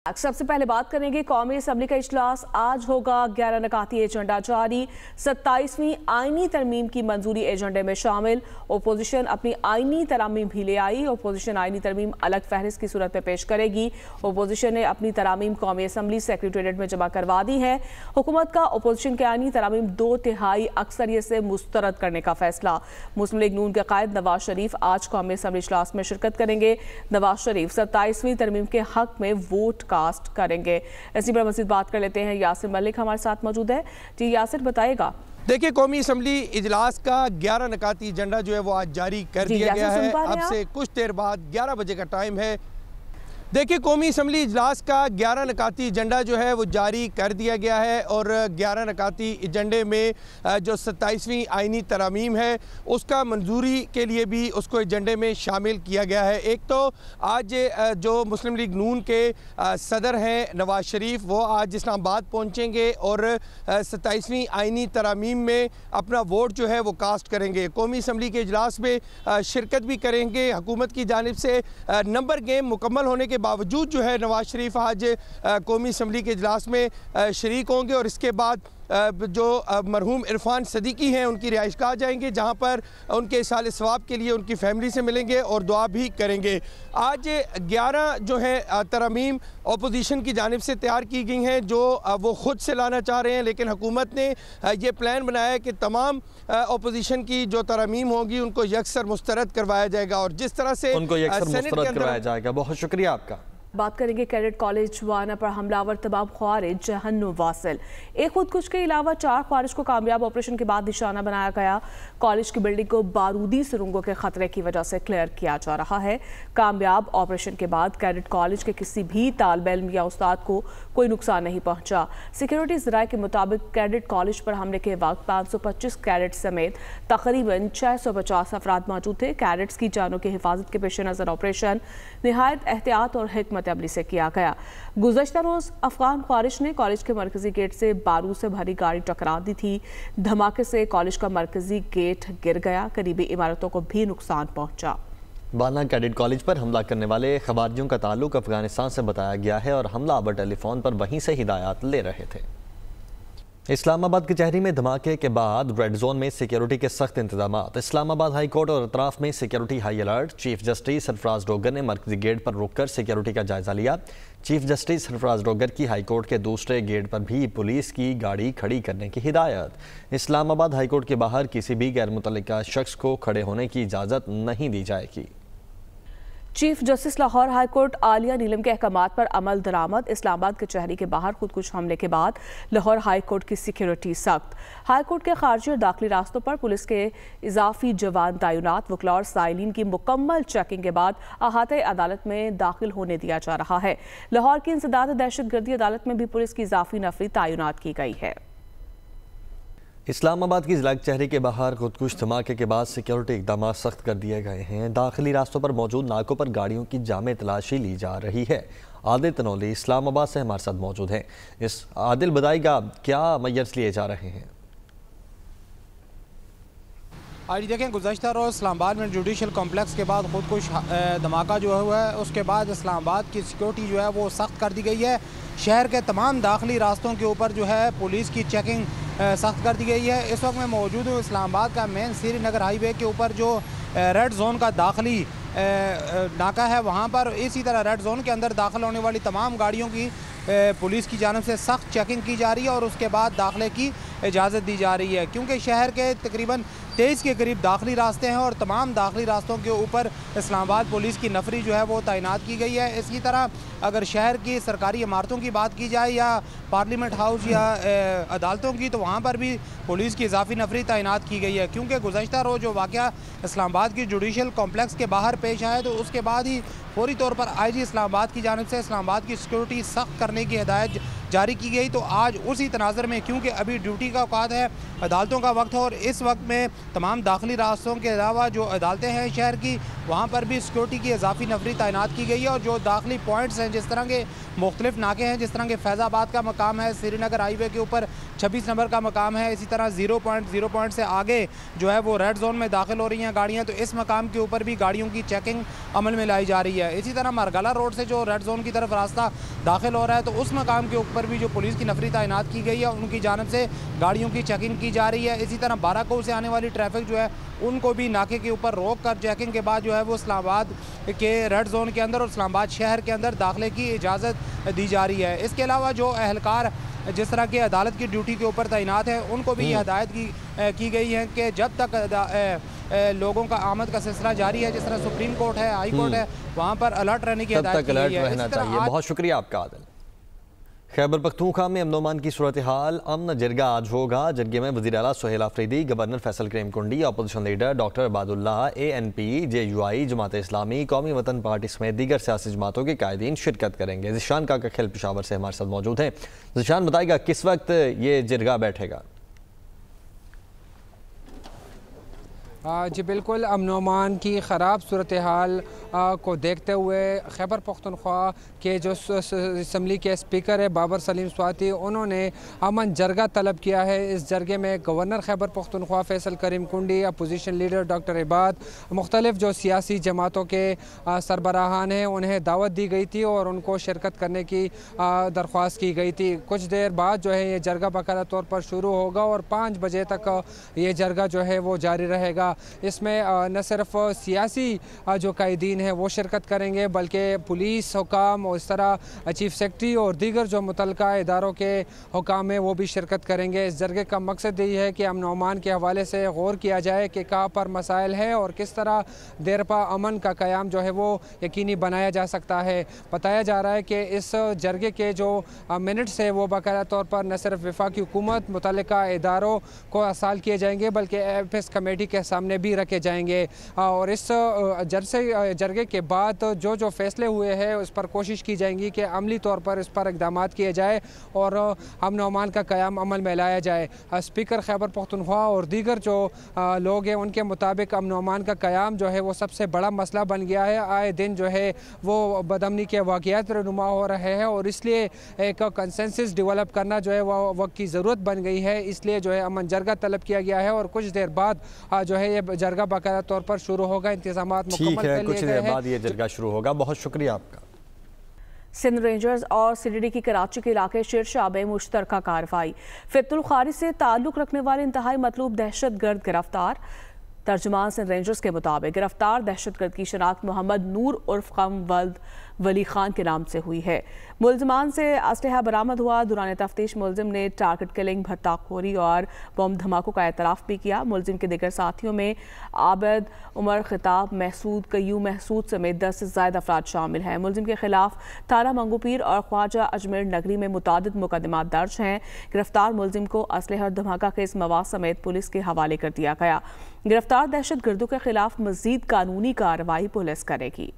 सबसे पहले बात करेंगे कौमी असम्बली का इजलास आज होगा। 11 नकाती एजेंडा जारी। 27वीं आईनी तरमीम की मंजूरी एजेंडे में शामिल। ओपोजिशन अपनी आईनी तरामीम भी ले आई। ओपोजिशन आईनी तरमीम अलग फहरिस्त की सूरत में पेश करेगी। ओपोजिशन ने अपनी तरामीम कौमी असम्बली सेक्रेटेरिएट में जमा करवा दी है। हुकूमत का ओपोजिशन के आईनी तरामीम 2/3 अक्सरियत से मुस्तरद करने का फैसला। मुस्लिम लीग नून के कायद नवाज शरीफ आज कौमी असम्बली इजलास में शिरकत करेंगे। नवाज शरीफ 27वीं तरमीम के हक में वोट कास्ट करेंगे। इसी पर मज़ीद बात कर लेते हैं। यासिर मलिक हमारे साथ मौजूद है। जी यासिर, बताएगा। देखिए, कौमी असम्बली इजलास का 11 नकाती एजेंडा जो है वो आज जारी कर दिया गया है। अब से कुछ देर बाद 11 बजे का टाइम है। देखिए, कौमी असम्बली इजलास का 11 नकाती एजेंडा जो है वो जारी कर दिया गया है और 11 नकाती एजेंडे में जो 27वीं आईनी तरामीम है उसका मंजूरी के लिए भी उसको एजेंडे में शामिल किया गया है। एक तो आज जो मुस्लिम लीग नून के सदर हैं नवाज शरीफ, वो आज इस्लामाबाद पहुँचेंगे और 27वीं आईनी तरामीम में अपना वोट जो है वो कास्ट करेंगे। कौमी असम्बली के इजलास में शिरकत भी करेंगे। हुकूमत की जानिब से नंबर गेम मुकम्मल होने के बावजूद जो है नवाज शरीफ आज कौमी असम्बली के इजलास में शरीक होंगे और इसके बाद जो मरहूम इरफान सदीकी हैं उनकी रिहाइशगाह जाएंगे, जहां पर उनके साल सवाब के लिए उनकी फैमिली से मिलेंगे और दुआ भी करेंगे। आज 11 जो है तरमीम अपोजिशन की जानिब से तैयार की गई हैं जो वो ख़ुद से लाना चाह रहे हैं, लेकिन हुकूमत ने ये प्लान बनाया है कि तमाम अपोजिशन की जो तरमीम होगी उनको यकसर मुस्तरद करवाया जाएगा और जिस तरह से उनको यकसर मुस्तरद करवाया जाएगा। बहुत शुक्रिया आपका। बात करेंगे कैडेट कॉलेज वाना पर हमलावर तबाब ख्वारिज जहन्नुम वासिल। एक खुदकुश के अलावा 4 ख्वारिज को कामयाब ऑपरेशन के बाद निशाना बनाया गया। कॉलेज की बिल्डिंग को बारूदी सुरंगों के खतरे की वजह से क्लियर किया जा रहा है। कामयाब ऑपरेशन के बाद कैडेट कॉलेज के किसी भी तालिब इल्म या उस्ताद को कोई नुकसान नहीं पहुंचा। सिक्योरिटी ज़राए के मुताबिक कैडेट कॉलेज पर हमले के वक्त 525 कैडेट समेत तकरीबन 650 अफराद मौजूद थे। कैडेट्स की जानों की हिफाजत के पेश नज़र ऑपरेशन निहायत एहतियात और हिकमत अमली से किया गया। गुज़श्ता रोज अफगान ख्वारिज ने कॉलेज के मरकजी गेट से बारूद से भरी गाड़ी टकरा दी थी। धमाके से कॉलेज का मरकजी गेट गिर गया। करीबी इमारतों को भी नुकसान पहुंचा। वाना कैडेट कॉलेज पर हमला करने वाले खवारियों का ताल्लुक अफगानिस्तान से बताया गया है और हमलावर टेलीफोन पर वहीं से हिदायत ले रहे थे। इस्लामाबाद कचहरी में धमाके के बाद रेड जोन में सिक्योरिटी के सख्त इंतजाम। इस्लामाबाद हाई कोर्ट और अतराफ में security high alert. Chief justice Sarfaraz Dogar ने मरकजी गेट पर रुककर सिक्योरिटी का जायजा लिया। चीफ जस्टिस सरफराज डोगर की हाई कोर्ट के दूसरे गेट पर भी पुलिस की गाड़ी खड़ी करने की हिदायत। इस्लामाबाद हाई कोर्ट के बाहर किसी भी गैर मुतल्लिका शख्स को खड़े होने की इजाज़त नहीं दी जाएगी। Chief justice Lahore high court Aliya Neelam के अहकामात पर अमल दरामद। इस्लामाबाद कचहरी के बाहर खुदकुश हमले के बाद लाहौर हाई कोर्ट की सिक्योरिटी सख्त। हाई कोर्ट के खारजी और दाखिली रास्तों पर पुलिस के इजाफी जवान तैनात। वकला और साइलिन की मुकम्मल चेकिंग के बाद अहाते अदालत में दाखिल होने दिया जा रहा है। लाहौर की इंसदाद दहशतगर्दी अदालत में भी पुलिस की इजाफी नफरी तैनात की गई है। इस्लामाबाद की जिला कचहरी के बाहर खुदकुश धमाके के बाद सिक्योरिटी इकदाम सख्त कर दिए गए हैं। दाखिली रास्तों पर मौजूद नाकों पर गाड़ियों की जामे तलाशी ली जा रही है। आदिल तनौली इस्लामाबाद से हमारे साथ मौजूद हैं। इस आदिल बताएगा क्या मैयर्स लिए जा रहे हैं? आज देखें, गुज़श्ता रोज़ इस्लामाबाद में जुडिशल कॉम्प्लेक्स के बाद खुदकुश धमाका जो है हुआ है, उसके बाद इस्लामाबाद की सिक्योरिटी जो है वो सख्त कर दी गई है। शहर के तमाम दाखिली रास्तों के ऊपर जो है पुलिस की चेकिंग सख्त कर दी गई है। इस वक्त मैं मौजूद हूँ इस्लामाबाद का मेन श्रीनगर हाईवे के ऊपर जो रेड जोन का दाखिली नाका है, वहाँ पर इसी तरह रेड जोन के अंदर दाखिल होने वाली तमाम गाड़ियों की पुलिस की जानिब से सख्त चेकिंग की जा रही है और उसके बाद दाखिले की इजाज़त दी जा रही है, क्योंकि शहर के तकरीबन 23 के करीब दाखिली रास्ते हैं और तमाम दाखिली रास्तों के ऊपर इस्लामाबाद पुलिस की नफरी जो है वो तैनात की गई है। इसी तरह अगर शहर की सरकारी इमारतों की बात की जाए या पार्लियामेंट हाउस या अदालतों की, तो वहाँ पर भी पुलिस की इजाफी नफरी तैनात की गई है, क्योंकि गुज़श्ता रोज़ जो वाक़या इस्लामाबाद की जुडिशल कॉम्प्लेक्स के बाहर पेश आया तो उसके बाद ही फौरी तौर पर IG इस्लामाबाद की जानिब से इस्लामाबाद की सिक्योरिटी सख्त करने की हिदायत जारी की गई। तो आज उसी तनाज़र में, क्योंकि अभी ड्यूटी का औकात है, अदालतों का वक्त है और इस वक्त में तमाम दाखिली रास्तों के अलावा जो अदालतें हैं शहर की, वहाँ पर भी सिक्योरिटी की इजाफी नफरी तैनात की गई है। और जो दाखिली पॉइंट्स हैं, जिस तरह के मुख्तलिफ नाके हैं, जिस तरह के फैज़ाबाद का मकाम है, श्रीनगर हाईवे के ऊपर 26 नंबर का मकाम है। इसी तरह 0 पॉइंट से आगे जो है वो रेड जोन में दाखिल हो रही हैं गाड़ियाँ, तो इस मकाम के ऊपर भी गाड़ियों की चेकिंग अमल में लाई जा रही है। इसी तरह मरगला रोड से जो रेड जोन की तरफ रास्ता दाखिल हो रहा है, तो उस मकाम के ऊपर भी जो पुलिस की नफरी तैनात की गई है, उनकी जानब से गाड़ियों की चेकिंग की जा रही है। इसी तरह बाराकोट से आने वाली ट्रैफिक जो है उनको भी नाके के ऊपर रोक कर चेकिंग के बाद जो है वो इस्लामाबाद के रेड जोन के अंदर और इस्लामाबाद शहर के अंदर दाखिले की इजाज़त दी जा रही है। इसके अलावा जो अहलकार जिस तरह के अदालत की ड्यूटी के ऊपर तैनात है, उनको भी हदायत की गई है कि जब तक लोगों का आमद का सिलसिला जारी है, जिस तरह सुप्रीम कोर्ट है, हाई कोर्ट है, वहाँ पर अलर्ट रहने की हदायत की गई है। बहुत शुक्रिया आपका आदिल। खैबर पख्तूनख्वा में अमन अमान की सूरत हाल। अमन जरगा आज होगा। जरगे में वज़ीर आला Suhail Afridi, governor Faisal Karim Kundi, opposition leader doctor Abadullah, ANP, JUI, Jamaat Islami, Qaumi Watan party समेत दीगर सियासी जमातों के कायदीन शिरकत करेंगे। ज़िशान काका खेल पेशावर से हमारे साथ मौजूद हैं। ज़िशान बताएगा किस वक्त ये जरगा बैठेगा? जी बिल्कुल, अमन अमान की ख़राब सूरत हाल को देखते हुए खैबर पख्तूनख्वा के जो असम्बली के स्पीकर है बाबर सलीम स्वाति, उन्होंने अमन जरगा तलब किया है। इस जरगे में governor Khyber Pakhtunkhwa Faisal Karim Kundi, opposition leader doctor इबाद, मुख्तलिफ जो सियासी जमातों के सरबराहान हैं, उन्हें दावत दी गई थी और उनको शिरकत करने की दरख्वास्त की गई थी। कुछ देर बाद जो है ये जरगा बाकायदा तौर पर शुरू होगा और 5 बजे तक ये जरगा जो है वो जारी रहेगा। इसमें न सिर्फ सियासी जो कायदीन हैं वो शिरकत करेंगे, बल्कि पुलिस हुकाम और इस तरह चीफ सेक्रेटरी और दीगर जो मुतल्लिका इदारों के हुकाम हैं वो भी शिरकत करेंगे। इस जरगे का मकसद यही है कि अमन अमान के हवाले से गौर किया जाए कि कहाँ पर मसाइल है और किस तरह देरपा अमन का क़याम जो है वो यकीनी बनाया जा सकता है। बताया जा रहा है कि इस जरगे के जो मिनट्स है वो बाकायदा तौर पर न सिर्फ वफाकी हुकूमत, मुतल्लिका इदारों को असाल किए जाएंगे, बल्कि AFS कमेटी के सामने भी रखे जाएंगे और इस जरगे के बाद जो फैसले हुए हैं उस पर कोशिश की जाएंगी कि अमली तौर पर इस पर इक़दाम किए जाए और अमन अमान का क़याम अमल में लाया जाए। स्पीकर खैबर पख्तूनख्वा और दीगर जो लोग हैं उनके मुताबिक अमन अमान का क़याम जो है वो सबसे बड़ा मसला बन गया है। आए दिन जो है वो बदअमनी के वाक़यात रहनुमा हो रहे हैं और इसलिए एक कंसेंसस डेवलप करना जो है वह वक्त की ज़रूरत बन गई है। इसलिए जो है अमन जरगा तलब किया गया है और कुछ देर बाद जो है ये जरगा बाकायदा तौर पर शुरू होगा। इंतजामात मुकम्मल कर लिए गए हैं। कुछ देर बाद ये जरगा शुरू होगा। बहुत शुक्रिया आपका। सिंध रेंजर्स और CDD की कराची के इलाके शेरशाह में मुश्तरका कार्रवाई। फितुल खारिज से ताल्लुक रखने वाले इंतहाई मतलूब दहशतगर्द गिरफ्तार। तर्जुमान सिंध रेंजर्स के मुताबिक गिरफ्तार दहशतगर्द की शनाख्त मोहम्मद नूर उर्फ कम वली खान के नाम से हुई है। मुलजमान से असलहा बरामद हुआ। दौरान तफ्तीश मुलजिम ने टारगेट किलिंग, भत्ताखोरी और बम धमाकों का एतराफ़ भी किया। मुलजिम के दीगर साथियों में आबिद, उमर खिताब, महसूद, कय्यूम महसूद समेत 10 से ज़ायद अफराद शामिल हैं। मुलजिम के खिलाफ थाना मंगूपीर और ख्वाजा अजमेर नगरी में मुतादिद मुकदमात दर्ज हैं। गिरफ्तार मुलजिम को असलहा और धमाका खेज मवाद समेत पुलिस के हवाले कर दिया गया। गिरफ्तार दहशतगर्दों के खिलाफ मज़ीद कानूनी कार्रवाई पुलिस करेगी।